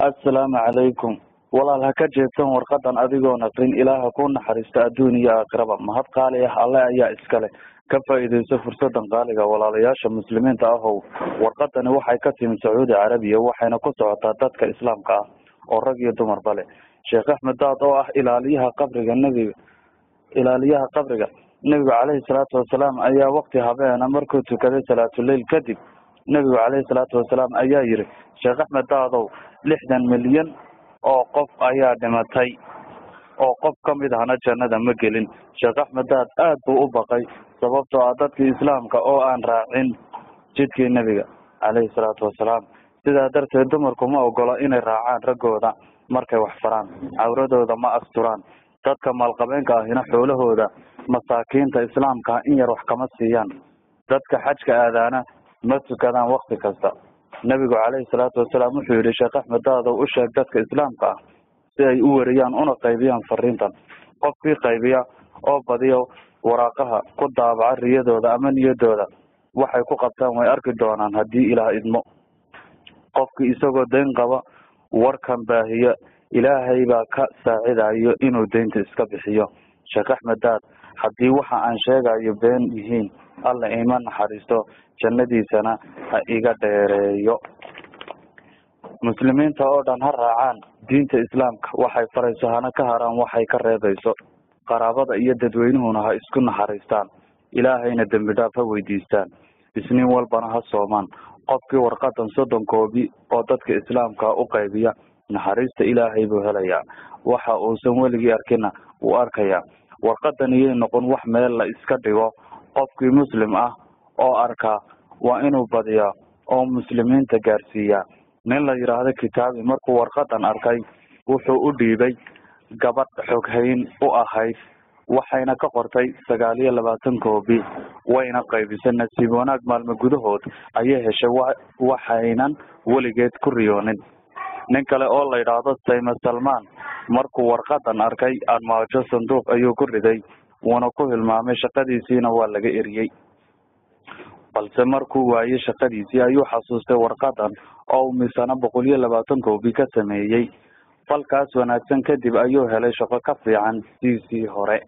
السلام عليكم. walaal ha ka jeedsan warqadan adigoon aqrin ilaaha ku naxariista adduun iyo aakhiraba mahad qaali ah alle ayaa iskale ka faa'iideyso fursadan qaaliga walaalayaasha muslimiinta ah oo warqadani waxay ka timid Sacuudi Carabiya waxayna ku socotaa dadka islaamka ah oo rag iyo dumar bale Sheekh Axmed Daad oo ah ilaaliyaha qabriga nabiga calayhi salaatu wasalaam ayaa waqti habeena markuu tukaday salaatul leyl kadib nabiga calayhi salaatu wasalaam ayaa yiri Sheekh Axmed Daad 60 milyan oo qof ayaa dhimatay oo qof kamid ahna jannada ma gelin Sheekh Axmed Daad aad buu u baqay sababtoo ah dadkii islaamka oo aan raacin jidkii nabiga calayhi salaatu wasalaam sidaa darteed dumarku ma ogola inay raacaan ragooda markay wax faraan cawradooda ma asturaan dadka maalqabeenka ahina xoolahooda masaakiinta islaamka in yar wax kama siiyaan dadka xajka aadaana ma tukadaan waqti kasta nabigu calayhi salaatu wasalaam wuxuu yiri Sheekh Axmed Daad oo u sheeg dadka islaamka ah si ay u wariyaan una qaybiyaan fariintan qofkii qaybiya oo badiyo waraaqaha ku daabaca riyadooda ama niyadooda waxay ku qabtaan way arki doonaan haddii ilaah idmo qofkii isagoo deyn qaba warkan baahiya ilaahay baa ka saacidayo inuu deynta iska bixiyo Sheekh Axmed Daad haddii waxa aan sheegayo been yihiin alla iimaan naxariisto jannadiisana ha iga dheereeyo muslimiinta oo dhan ha raacaan diinta islaamka waxay farayso hana ka haraan waxay ka reebayso qaraabada iyo dadweynuhuna ha isku naxariistaan ilaahayna dambi dhaaf ha weydiistaan isniin walbana ha soomaan qofkii warqadan 30 koobi oo dadka islaamka u qaybiya naxariista ilaahay buu helayaa waxa uusan weligii arkina uu arkayaa warqadan iyo noqon wax meel la iska dhigo qofkii muslim ah oo arka waa inuu badiyaa oo muslimiinta gaarsiiya nin la yiraahdo kitaabi markuu warqadan arkay wuxuu u dhiibay gabadh xoghayn u ahayd waxayna ka qortay 29 koobi wayna qaybisay nasiib wanaag maalmo gudahood ayay heshay waxaynan weligeed ku riyoonin nin kale oo la yiraahdo Sayma Salman markuu warqadan arkay armaajo sanduuq ayuu ku riday wana ku hilmaamay shaqadiisina waa laga eriyay balse markuu waayay shaqadiisii ayuu xasuustay warqadan oo misana 120 koobi ka sameeyay falkaas wanaagsan kadib ayuu helay shaqo ka fiican sidii hore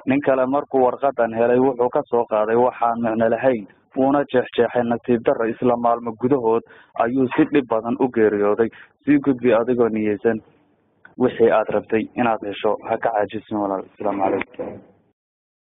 nin kale markuu warqadan helay wuxuu ka soo qaaday waxaan macna lahayn una jeexjeexay nasiib darro isla maalmo gudahood ayuu si dhib badan u geeriyooday si gudbi adigoo niyeysan wixii aad rabtay inaad hesho ha ka caajisin walaal. Assalaamu calaykum.